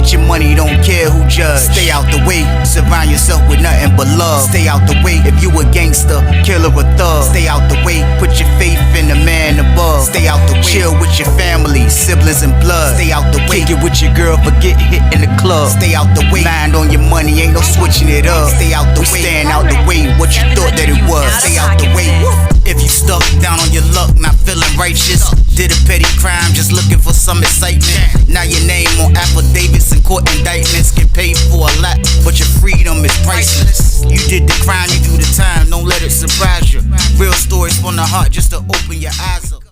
Get your money, don't care who judge. Stay out the way, surround yourself with nothing but love. Stay out the way, if you a gangster, killer or thug. Stay out the way, put your faith in the man above. Stay out the way, chill with your family, siblings and blood. Stay out the way, kick it with your girl, forget hit in the club. Stay out the way, mind on your money, ain't no switching it up. Stay out the way, stand out the way, what you thought that it was. Stay out the way. If you stuck down on your luck, not feeling righteous, did a petty crime, just looking for some excitement. Now your name on affidavits and court indictments, get paid for a lot, but your freedom is priceless. You did the crime, you do the time, don't let it surprise you. Real stories from the heart, just to open your eyes up.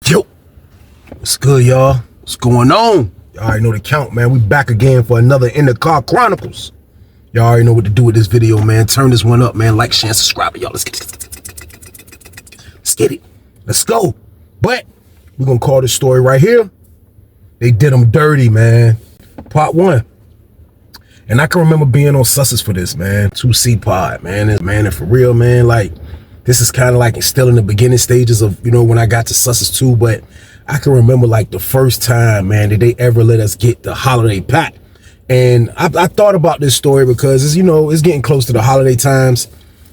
Yo, what's good, y'all? What's going on? Y'all already know the count, man. We back again for another In the Car Chronicles. Y'all already know what to do with this video, man. Turn this one up, man. Like, share, and subscribe, y'all. Let's get it. Let's go. But we're gonna call this story right here, They Did Them Dirty, man. Part 1. And I can remember being on Susses for this, man. 2C pod, man. And for real, man, like, this is kind of like still in the beginning stages of, you know, when I got to Susses 2, but I can remember like the first time, man, that they ever let us get the holiday pack. And I thought about this story because, it's, you know, it's getting close to the holiday times.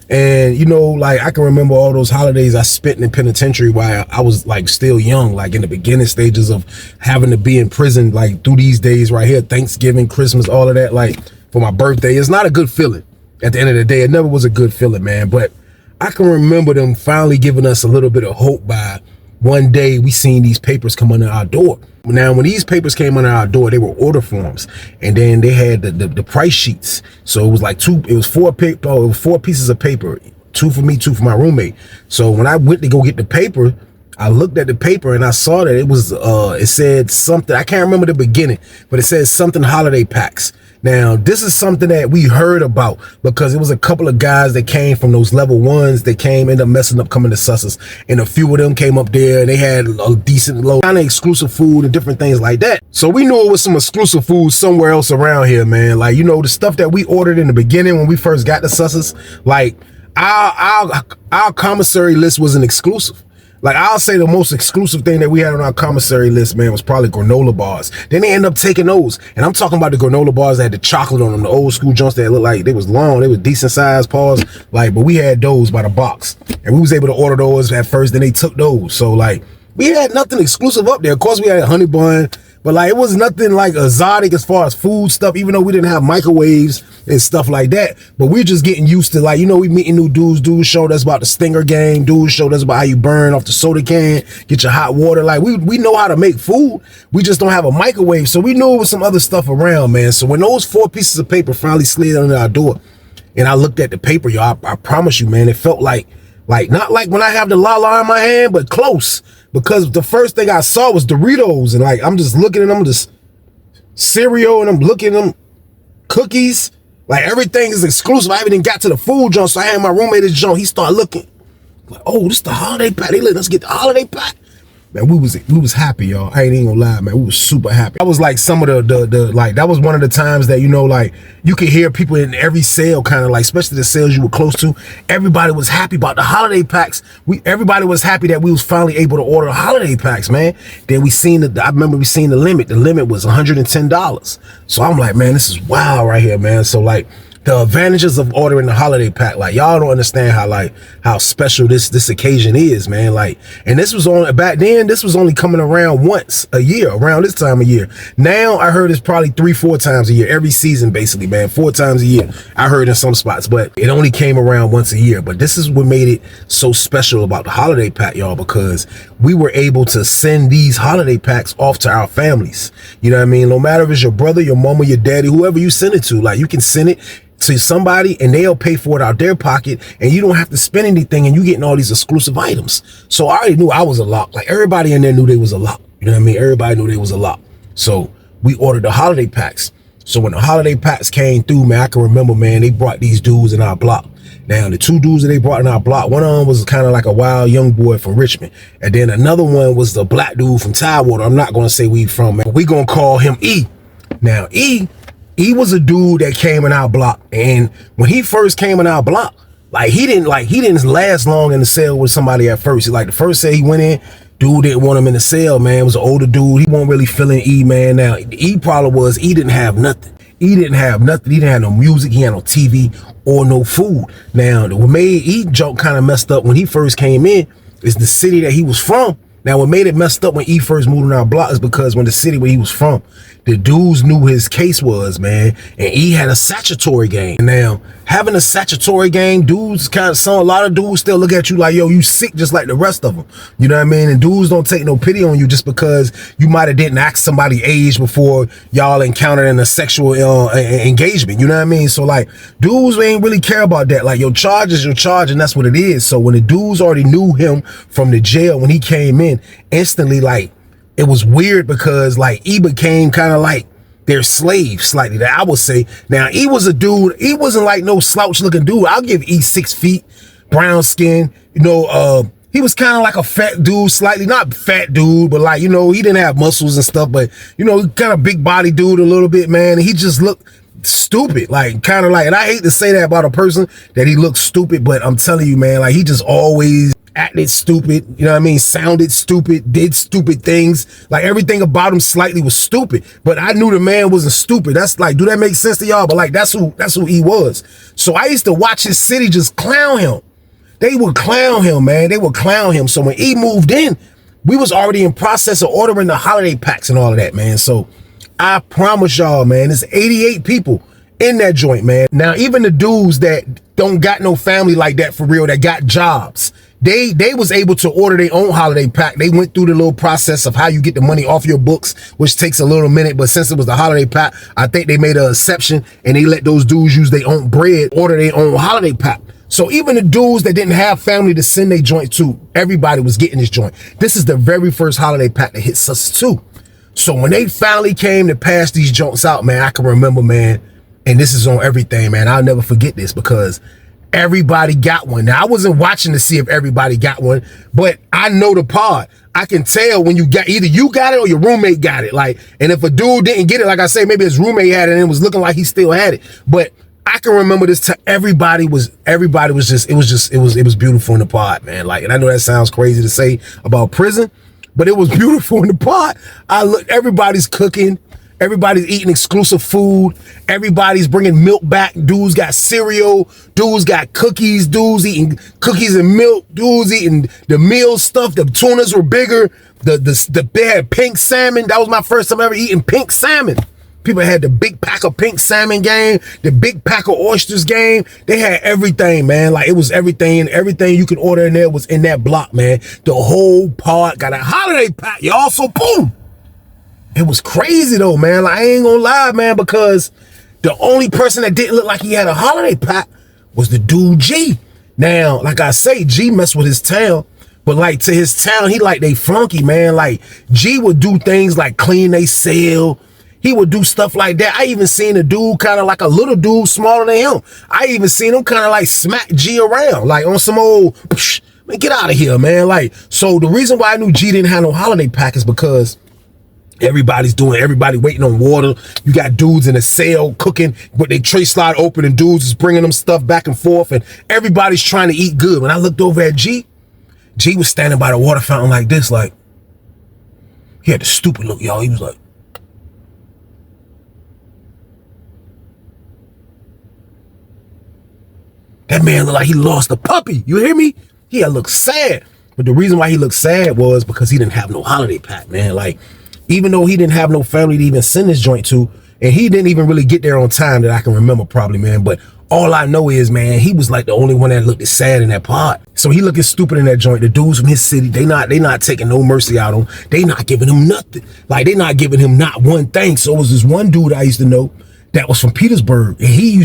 And, you know, like, I can remember all those holidays I spent in the penitentiary while I was, like, still young, like, in the beginning stages of having to be in prison, like, through these days right here, Thanksgiving, Christmas, all of that, like, for my birthday. It's not a good feeling. At the end of the day, it never was a good feeling, man. But I can remember them finally giving us a little bit of hope by one day we seen these papers come under our door. Now, when these papers came under our door, they were order forms, and then they had the price sheets. So it was like four pieces of paper, 2 for me, 2 for my roommate. So when I went to go get the paper, I looked at the paper and I saw that it was it said something, I can't remember the beginning, but it says something holiday packs. Now, this is something that we heard about because it was a couple of guys that came from those level 1s that ended up messing up coming to Susses, and a few of them came up there and they had a decent low kind of exclusive food and different things like that. So we knew it was some exclusive food somewhere else around here, man. Like, you know, the stuff that we ordered in the beginning when we first got to Susses, like our commissary list wasn't exclusive. Like, I'll say the most exclusive thing that we had on our commissary list, man, was probably granola bars. Then they end up taking those. And I'm talking about the granola bars that had the chocolate on them, the old school joints that looked like they was long, they was decent sized paws. Like, but we had those by the box. And we was able to order those at first, then they took those. So, like, we had nothing exclusive up there. Of course, we had honey bun, but, like, it was nothing, like, exotic as far as food stuff, even though we didn't have microwaves and stuff like that. But we're just getting used to, like, you know, we meeting new dudes. Dudes showed us about the Stinger game. Dudes showed us about how you burn off the soda can, get your hot water. Like, we know how to make food. We just don't have a microwave. So we knew it was some other stuff around, man. So when those 4 pieces of paper finally slid under our door, and I looked at the paper, y'all, I promise you, man, it felt like not like when I have the Lala in my hand, but close. Because the first thing I saw was Doritos, and like I'm just looking at them, just cereal, and I'm looking at them cookies. Like, everything is exclusive. I haven't even got to the food joint, so I had my roommate this joint. He started looking like, oh, this is the holiday pack. They let us get the holiday pack. Man, we was happy, y'all. I ain't even gonna lie, man. We was super happy. That was like some of the like, that was one of the times that, you know, like, you could hear people in every sale, kind of like, especially the sales you were close to. Everybody was happy about the holiday packs. Everybody was happy that we was finally able to order holiday packs, man. Then I remember we seen the limit. The limit was $110. So I'm like, man, this is wild right here, man. So, like, the advantages of ordering the holiday pack, like, y'all don't understand how special this occasion is, man. Like, and this was only back then, this was only coming around once a year, around this time of year. Now I heard it's probably 3-4 times a year, every season, basically, man. 4 times a year I heard in some spots, but it only came around once a year. But this is what made it so special about the holiday pack, y'all, because we were able to send these holiday packs off to our families. You know what I mean? No matter if it's your brother, your mama, your daddy, whoever you send it to, like, you can send it to somebody and they'll pay for it out their pocket, and you don't have to spend anything, and you getting all these exclusive items. So I already knew I was a lock. Like, everybody in there knew they was a lock. You know what I mean? Everybody knew they was a lock. So we ordered the holiday packs. So when the holiday packs came through, man, I can remember, man, they brought these dudes in our block. Now, the 2 dudes that they brought in our block, one of them was kind of like a wild young boy from Richmond. And then another one was the black dude from Tidewater. I'm not going to say where he from, man. We going to call him E. Now, he was a dude that came in our block, and when he first came in our block, like, he didn't last long in the cell with somebody at first. Like, the first cell he went in, Dude didn't want him in the cell, man. It was an older dude. He wasn't really feeling E, man. Now, E problem was E didn't have nothing. E didn't have nothing. He didn't have no music. He had no TV or no food. Now, what made E joke kind of messed up when he first came in is the city that he was from. Now, what made it messed up when E first moved on our block is because when the city where he was from, the dudes knew his case was, man, and E had a statutory game. Now, having a statutory game, dudes kind of, a lot of dudes still look at you like, yo, you sick just like the rest of them. You know what I mean? And dudes don't take no pity on you just because you might have didn't ask somebody age before y'all encountered in a sexual engagement. You know what I mean? So like, dudes ain't really care about that. Like, your charge is your charge, and that's what it is. So when the dudes already knew him from the jail when he came in, instantly, like, it was weird because like E became kind of like their slave slightly, that I would say. Now, E was a dude, he wasn't like no slouch looking dude. I'll give E 6 feet, brown skin, you know, he was kind of like a fat dude, slightly, not fat dude, but like, you know, he didn't have muscles and stuff, but you know, kind of big body dude a little bit, man. And he just looked stupid, like kind of like, and I hate to say that about a person that he looked stupid, but I'm telling you, man, like he just always acted stupid, you know what I mean, sounded stupid, did stupid things, like everything about him slightly was stupid, but I knew the man wasn't stupid. That's like, do that make sense to y'all? But like, that's who he was. So I used to watch his city just clown him. They would clown him, man. They would clown him. So when he moved in, we was already in process of ordering the holiday packs and all of that, man. So I promise y'all, man, there's 88 people in that joint, man. Now, even the dudes that don't got no family like that for real, that got jobs, they was able to order their own holiday pack. They went through the little process of how you get the money off your books, which takes a little minute, but since it was the holiday pack, I think they made an exception and they let those dudes use their own bread, order their own holiday pack. So even the dudes that didn't have family to send their joint to, everybody was getting this joint. This is the very first holiday pack that hit Sussex too. So when they finally came to pass these joints out, man, I can remember, man, and this is on everything, man. I'll never forget this because everybody got one. Now, I wasn't watching to see if everybody got one, but I know the pod. I can tell when you got, either you got it or your roommate got it. Like, and if a dude didn't get it, like I say, maybe his roommate had it and it was looking like he still had it. But I can remember this time. Everybody was just, it was beautiful in the pod, man. Like, and I know that sounds crazy to say about prison, but it was beautiful in the pod. Everybody's cooking. Everybody's eating exclusive food. Everybody's bringing milk back. Dudes got cereal. Dudes got cookies. Dudes eating cookies and milk. Dudes eating the meal stuff. The tunas were bigger. They had pink salmon. That was my first time ever eating pink salmon. People had the big pack of pink salmon game, the big pack of oysters game. They had everything, man. Like, it was everything. Everything you could order in there was in that block, man. The whole pod got a holiday pack, y'all. So boom. It was crazy though, man. Like, I ain't gonna lie, man, because the only person that didn't look like he had a holiday pack was the dude G. Now, like I say, G messed with his town, but like to his town, he like they flunky, man. Like, G would do things like clean they cell. He would do stuff like that. I even seen a dude kind of like a little dude smaller than him. I even seen him kind of like smack G around, like on some old, man, get out of here, man. Like, so the reason why I knew G didn't have no holiday pack is because everybody waiting on water. You got dudes in a cell cooking, but they tray slide open and dudes is bringing them stuff back and forth and everybody's trying to eat good. When I looked over at G was standing by the water fountain like this, like, he had the stupid look, y'all. He was like, that man looked like he lost a puppy. You hear me? He looked sad. But the reason why he looked sad was because he didn't have no holiday pack, man. Like, even though he didn't have no family to even send his joint to, and he didn't even really get there on time that I can remember probably, man. But all I know is, man, he was like the only one that looked sad in that pod. So he looking stupid in that joint. The dudes from his city, they not taking no mercy out on him. They not giving him nothing. Like, they not giving him not one thing. So it was this one dude I used to know that was from Petersburg, and he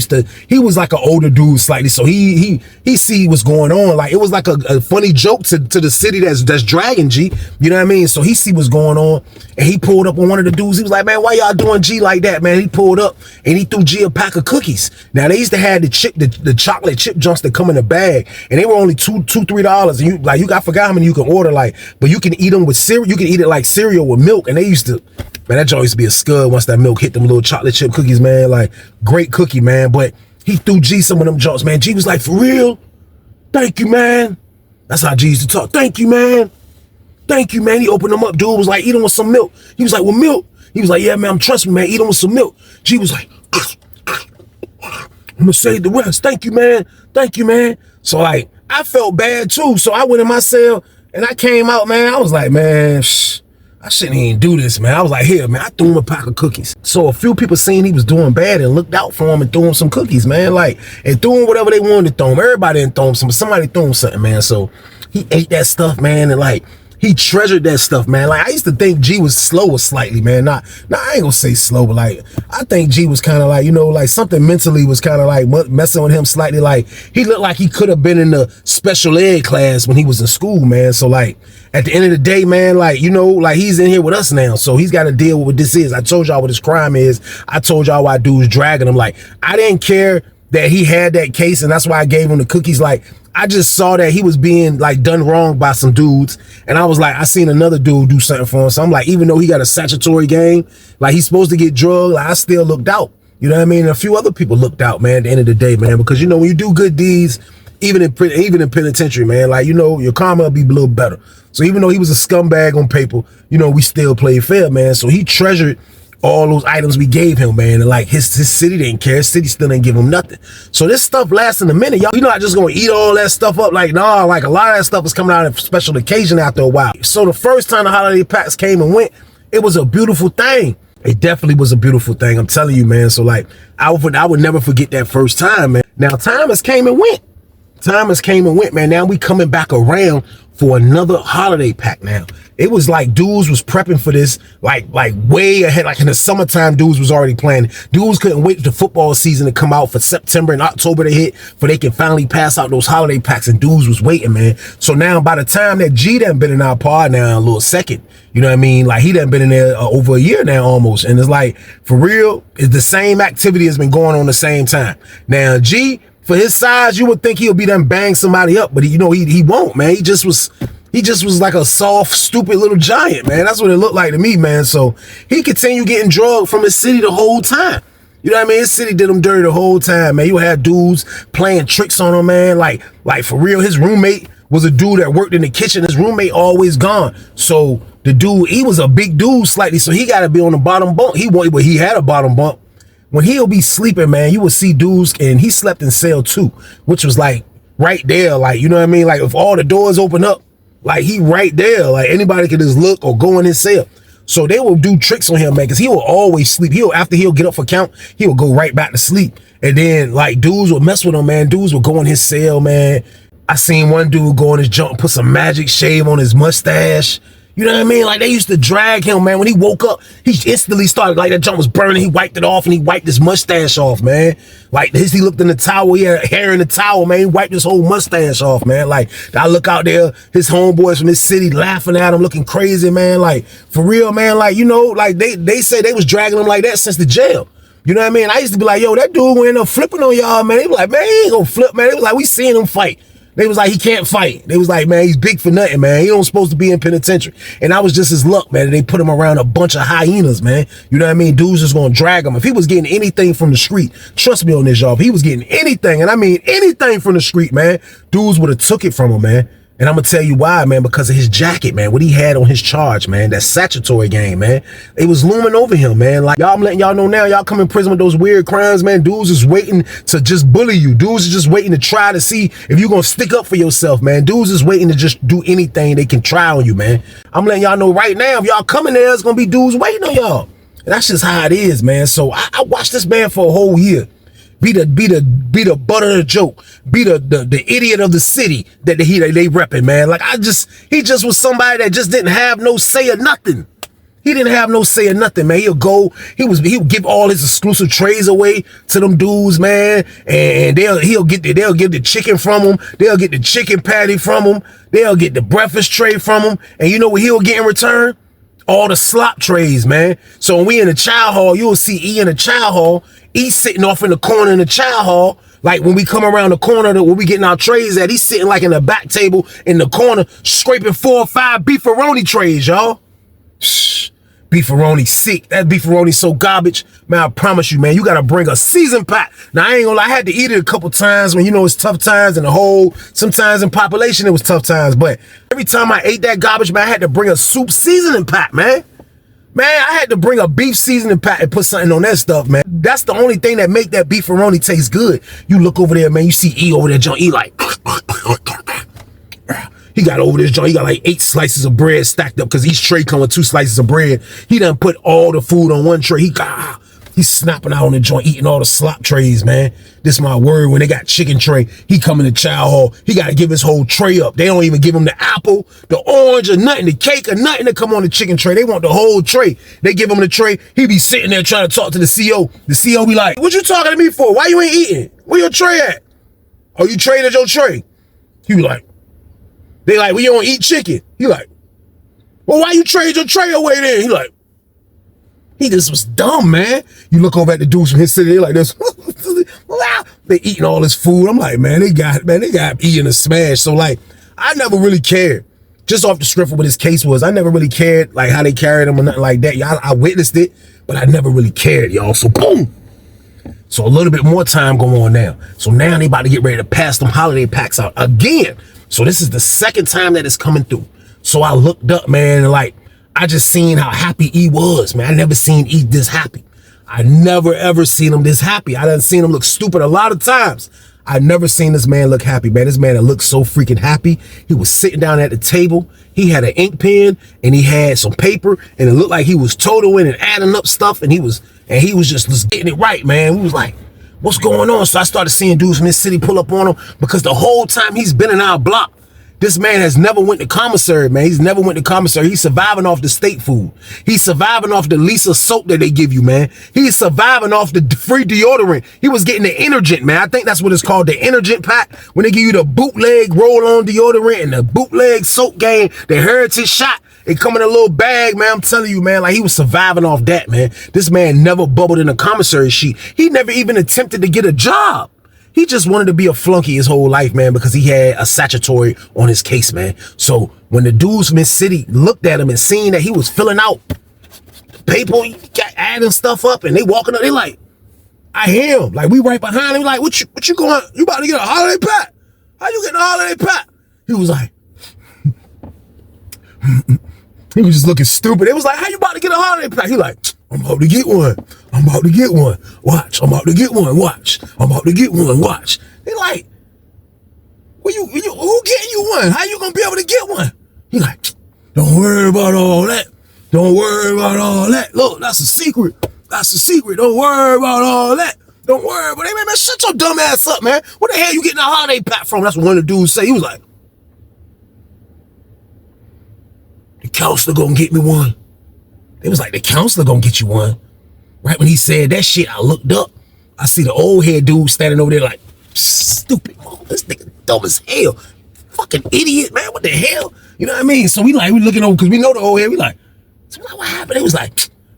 was like an older dude slightly, so he see what's going on. Like, it was like a funny joke to the city that's dragging G, you know what I mean? So he see what's going on, and he pulled up on one of the dudes. He was like, man, why y'all doing G like that, man? He pulled up and he threw G a pack of cookies. Now, they used to have the chocolate chip junks that come in a bag, and they were only $2-3, and I forgot how many you can order, like, but you can eat them with cereal. You can eat it like cereal with milk, and they used to, man, that joint used to be a scud once that milk hit them little chocolate chip cookies, man. Like, great cookie, man. But he threw G some of them joints, man. G was like, for real? Thank you, man. That's how G used to talk. Thank you, man. Thank you, man. He opened them up. Dude was like, eat them with some milk. He was like, well, milk? He was like, yeah, man, trust me, man, eat them with some milk. G was like, I'm gonna save the rest. Thank you, man. Thank you, man. So like, I felt bad too. So I went in my cell and I came out, man. I was like, man, I shouldn't even do this, man. I was like, here, man, I threw him a pack of cookies. So a few people seen he was doing bad and looked out for him and threw him some cookies, man. Like, and threw him whatever they wanted to throw him. Everybody didn't throw him some, somebody threw him something, man. So he ate that stuff, man, and like, he treasured that stuff, man. Like, I used to think G was slower slightly, man. I ain't gonna say slow, but like, I think G was kind of like, you know, like something mentally was kind of like messing with him slightly. Like, he looked like he could have been in the special ed class when he was in school, man. So like, at the end of the day, man, like, you know, like he's in here with us now. So he's got to deal with what this is. I told y'all what his crime is. I told y'all why dude's dragging him. Like, I didn't care that he had that case, and that's why I gave him the cookies. Like, I just saw that he was being like done wrong by some dudes, and I was like, I seen another dude do something for him. So I'm like, even though he got a statutory game, like he's supposed to get drugged, like I still looked out. You know what I mean? And a few other people looked out, man, at the end of the day, man, because you know, when you do good deeds, even in penitentiary, man, like, you know, your karma will be a little better. So even though he was a scumbag on paper, you know, we still played fair, man. So he treasured all those items we gave him, man, and like his city didn't care. His city still didn't give him nothing. So this stuff lasting a minute, y'all. You're not just gonna eat all that stuff up. Like, nah, like a lot of that stuff was coming out of special occasion after a while. So the first time the holiday packs came and went, it was a beautiful thing. It definitely was a beautiful thing. I'm telling you, man. So like, I would never forget that first time, man. Now time has came and went. Time has came and went, man. Now we coming back around for another holiday pack now. It was like dudes was prepping for this like way ahead. Like in the summertime, dudes was already planning. Dudes couldn't wait for the football season to come out for September and October to hit for they can finally pass out those holiday packs, and dudes was waiting, man. So now by the time that G done been in our pod now a little second, you know what I mean? Like he done been in there over a year now almost. And it's like, for real, it's the same activity has been going on the same time. Now G, for his size, you would think he'll be done bang somebody up, but he won't, man. He just was like a soft, stupid little giant, man. That's what it looked like to me, man. So he continued getting drugged from his city the whole time. You know what I mean? His city did him dirty the whole time, man. You had dudes playing tricks on him, man. Like for real, his roommate was a dude that worked in the kitchen. His roommate always gone. So the dude, he was a big dude slightly, so he got to be on the bottom bunk. He had a bottom bunk. When he'll be sleeping, man, you will see dudes, and he slept in cell 2, which was like right there. Like, you know what I mean? Like if all the doors open up, like he right there, like anybody could just look or go in his cell. So they will do tricks on him, man, because he will always sleep. After he'll get up for count, he'll go right back to sleep. And then like dudes will mess with him, man. Dudes will go in his cell, man. I seen one dude go in his junk, put some magic shave on his mustache. You know what I mean? Like they used to drag him, man. When he woke up, he instantly started, like that junk was burning. He wiped it off and he wiped his mustache off, man. Like this, he looked in the towel. He had hair in the towel, man. He wiped his whole mustache off, man. Like I look out there, his homeboys from his city laughing at him, looking crazy, man. Like for real, man. Like, you know, like they say they was dragging him like that since the jail. You know what I mean? I used to be like, yo, that dude went in there flipping on y'all, man. They was like, man, he ain't gonna flip, man. They was like, we seen him fight. They was like, he can't fight. They was like, man, he's big for nothing, man. He don't supposed to be in penitentiary. And that was just his luck, man. They put him around a bunch of hyenas, man. You know what I mean? Dudes just gonna drag him. If he was getting anything from the street, trust me on this, y'all. If he was getting anything, and I mean anything from the street, man, dudes would have took it from him, man. And I'm gonna tell you why, man, because of his jacket, man, what he had on his charge, man, that statutory game, man. It was looming over him, man. Like, y'all, I'm letting y'all know now, y'all come in prison with those weird crimes, man. Dudes is waiting to just bully you. Dudes is just waiting to try to see if you're gonna stick up for yourself, man. Dudes is waiting to just do anything they can try on you, man. I'm letting y'all know right now, if y'all coming there, it's gonna be dudes waiting on y'all. And that's just how it is, man. So I watched this man for a whole year. Be the butt of the joke, be the idiot of the city that they repping, man. Like he just was somebody that just didn't have no say or nothing. He didn't have no say or nothing, man. He would give all his exclusive trays away to them dudes, man. And they'll get the chicken from him. They'll get the chicken patty from him. They'll get the breakfast tray from him. And you know what he'll get in return? All the slop trays, man. So when we in the chow hall, you'll see E in the chow hall. He's sitting off in the corner in the chow hall. Like when we come around the corner where we getting our trays at, he's sitting like in the back table in the corner, scraping 4 or 5 beefaroni trays, y'all. Shh. beefaroni sick. That beefaroni so garbage. Man, I promise you, man, you gotta bring a seasoned pot. Now, I ain't gonna lie, I had to eat it a couple times when, you know, it's tough times in the whole, sometimes in population, it was tough times. But every time I ate that garbage, man, I had to bring a soup seasoning pot, man. Man, I had to bring a beef seasoning pot and put something on that stuff, man. That's the only thing that make that beefaroni taste good. You look over there, man, you see E over there, John E like, he got over this joint. He got like 8 slices of bread stacked up because each tray come with 2 slices of bread. He done put all the food on one tray. He's snapping out on the joint, eating all the slop trays, man. This is my word. When they got chicken tray, he come in the chow hall. He got to give his whole tray up. They don't even give him the apple, the orange, or nothing, the cake, or nothing to come on the chicken tray. They want the whole tray. They give him the tray. He be sitting there trying to talk to the CO. The CO be like, what you talking to me for? Why you ain't eating? Where your tray at? Oh, you traded your tray? He be like, they like, we don't eat chicken. He like, well, why you trade your tray away then? He like, he just was dumb, man. You look over at the dudes from his city, they like this. They eating all this food. I'm like, man, they got eating a smash. So like, I never really cared. Just off the strength of what his case was, I never really cared like how they carried him or nothing like that. I witnessed it, but I never really cared, y'all. So boom. So a little bit more time going on now. So now they about to get ready to pass them holiday packs out again. So this is the second time that it's coming through. So I looked up, man, and like, I just seen how happy E was, man. I never seen E this happy. I never ever seen him this happy. I done seen him look stupid a lot of times. I never seen this man look happy, man. This man that looked so freaking happy. He was sitting down at the table. He had an ink pen and he had some paper, and it looked like he was totaling and adding up stuff, and he was just getting it right, man. We was like, what's going on? So I started seeing dudes from his city pull up on him, because the whole time he's been in our block, this man has never went to commissary, man. He's never went to commissary. He's surviving off the state food. He's surviving off the Lisa soap that they give you, man. He's surviving off the free deodorant. He was getting the Energent, man. I think that's what it's called, the Energent pack. When they give you the bootleg roll-on deodorant and the bootleg soap game, the Heritage shot, it come in a little bag, man. I'm telling you, man, like he was surviving off that, man. This man never bubbled in a commissary sheet. He never even attempted to get a job. He just wanted to be a flunky his whole life, man, because he had a statutory on his case, man. So when the dudes from his city looked at him and seen that he was filling out paper, adding stuff up, and they walking up, they like, I hear him. Like, we right behind him, like, what you going, you about to get a holiday pack? How you getting a holiday pack? He was like, he was just looking stupid. It was like, how you about to get a holiday pack? He like, I'm about to get one. I'm about to get one. Watch. I'm about to get one. Watch. I'm about to get one. Watch. They like, who getting you one? How you gonna be able to get one? He like, don't worry about all that. Don't worry about all that. Look, that's a secret. That's a secret. Don't worry about all that. Don't worry about it. Man, shut your dumb ass up, man. What the hell you getting a holiday pack from? That's what one of the dudes say. He was like, the counselor gonna get me one. It was like, the counselor gonna get you one. Right when he said that shit, I looked up. I see the old head dude standing over there like, stupid. Oh, this nigga dumb as hell. Fucking idiot, man. What the hell? You know what I mean? So we looking over, because we know the old head. We like, what happened? It was like,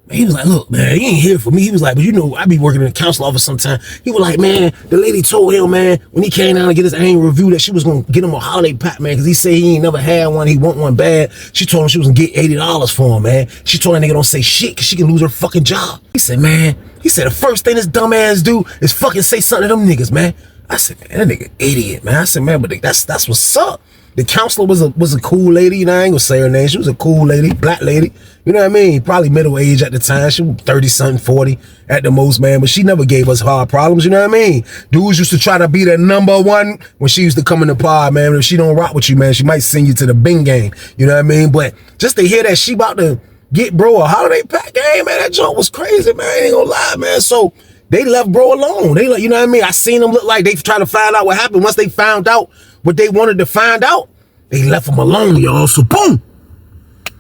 man, he was like, look, man, he ain't here for me. He was like, but you know, I be working in the council office sometime. He was like, man, the lady told him, man, when he came down to get his annual review, that she was going to get him a holiday pack, man, because he said he ain't never had one. He want one bad. She told him she was going to get $80 for him, man. She told that nigga don't say shit because she can lose her fucking job. He said, man, the first thing this dumb ass do is fucking say something to them niggas, man. I said, man, that nigga idiot, man. I said, man, but that's what's up. The counselor was a cool lady, you know, I ain't gonna say her name. She was a cool lady, black lady, you know what I mean? Probably middle age at the time. She was 30-something, 40 at the most, man. But she never gave us hard problems, you know what I mean? Dudes used to try to be the number one when she used to come in the pod, man. If she don't rock with you, man, she might send you to the Bing game, you know what I mean? But just to hear that she about to get bro a holiday pack game, man, that joke was crazy, man. I ain't gonna lie, man. So they left bro alone. They like, you know what I mean? I seen them look like they trying to find out what happened. Once they found out what they wanted to find out, they left him alone, y'all. So boom.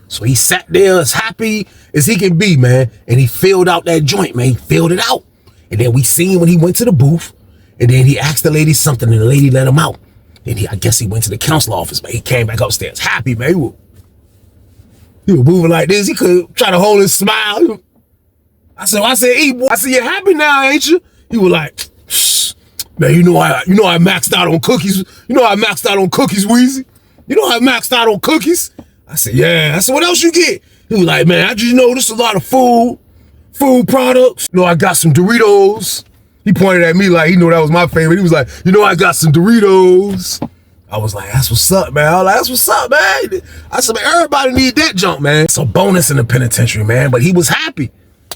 So he sat there as happy as he can be, man. And he filled out that joint, man. He filled it out. And then we seen when he went to the booth. And then he asked the lady something, and the lady let him out. And I guess he went to the council office, man. He came back upstairs happy, man. He was moving like this. He could try to hold his smile. I said, hey, boy, I said, you're happy now, ain't you? He was like, shh, man, you know I maxed out on cookies. You know I maxed out on cookies, Weezy. You know I maxed out on cookies. I said, yeah. I said, what else you get? He was like, man, I just noticed a lot of food products. You know, I got some Doritos. He pointed at me like he knew that was my favorite. He was like, you know, I got some Doritos. I was like, that's what's up, man. I was like, that's what's up, man. I said, man, everybody need that junk, man. It's a bonus in the penitentiary, man. But he was happy.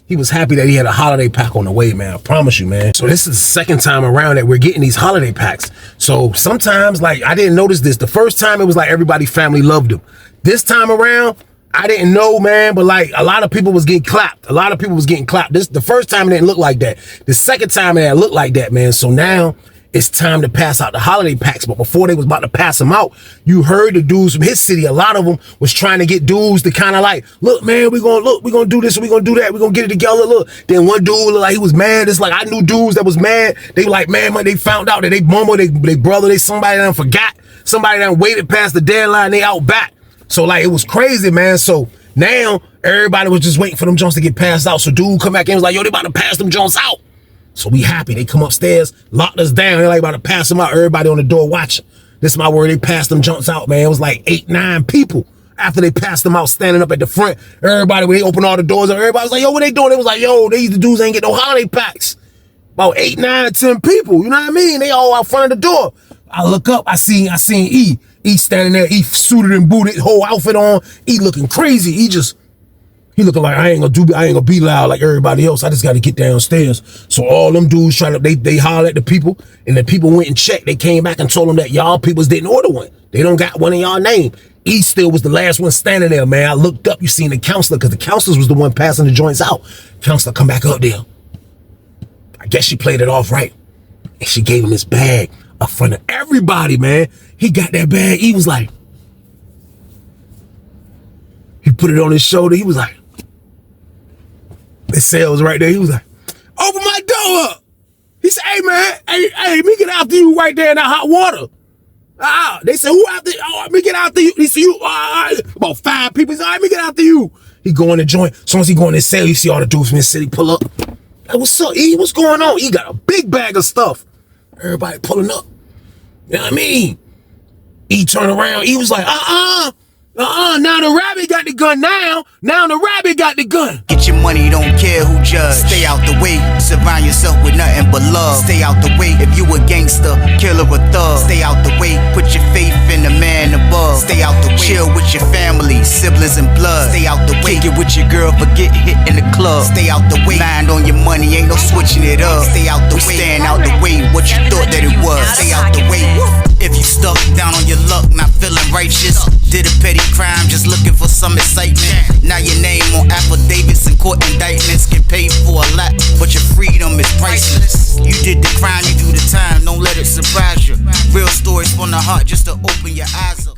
He was happy that he had a holiday pack on the way, man. I promise you, man. So this is the second time around that we're getting these holiday packs. So sometimes, like, I didn't notice this. The first time, it was like everybody's family loved him. This time around, I didn't know, man, but like a lot of people was getting clapped. The first time it didn't look like that. The second time it looked like that, man. So now it's time to pass out the holiday packs. But before they was about to pass them out, you heard the dudes from his city. A lot of them was trying to get dudes to kind of like, look, man, we're going to do this, we're going to do that, we're going to get it together, look. Then one dude looked like he was mad. It's like, I knew dudes that was mad. They like, man, they found out that they mama, they brother, they somebody that forgot. Somebody that waited past the deadline, they out back. So like, it was crazy, man. So now everybody was just waiting for them Jones to get passed out. So dude come back in and was like, yo, they about to pass them Jones out. So we happy. They come upstairs, locked us down. They're like about to pass them out. Everybody on the door watching. This is my word. They passed them Jones out, man. It was like 8, 9 people after they passed them out, standing up at the front. Everybody, when they opened all the doors, everybody was like, yo, what they doing? They was like, yo, these dudes ain't get no holiday packs. About 8, 9, 10 people. You know what I mean? They all out front of the door. I look up. I seen E. E standing there. E suited and booted, whole outfit on. E looking crazy. He looking like I ain't gonna be loud like everybody else. I just got to get downstairs. So all them dudes they holler at the people, and the people went and checked. They came back and told them that y'all peoples didn't order one. They don't got one in y'all name. E still was the last one standing there, man. I looked up. You seen the counselor, because the counselor was the one passing the joints out. Counselor come back up there. I guess she played it off right, and she gave him his bag up front of everybody, man. He got that bag. He was like, he put it on his shoulder. He was like, the cell was right there. He was like, open my door up. He said, hey, man, hey, me get after you right there in that hot water. They said, who after you? Oh, me get after you. He said, you, about 5 people. He said, all right, me get after you. He go in the joint. As soon as he go in his cell, you see all the dudes from his city pull up. Like, what's up, E? What's going on? He got a big bag of stuff. Everybody pulling up. You know what I mean? E turned around. He was like, now the rabbit got the gun now. Now the rabbit got the gun. Get your money, don't care who judge. Stay out the way, surround yourself with nothing but love. Stay out the way if you a gangster, killer or thug. Stay out the way, put your faith in the man above. Stay out the way, chill with your family, siblings and blood. Stay out the way, kick it with your girl, forget hit in the club. Stay out the way, mind on your money, ain't no switching it up. Stay out the way, stand out the way, what you thought that it was. Stay out the way, if you stuck down on your luck, not feeling righteous. Did a petty crime, just looking for some excitement. Now your name on affidavits and court indictments. Get paid for a lot, but your freedom is priceless. You did the crime, you do the time, don't let it surprise you. Real stories from the heart, just to open your eyes up.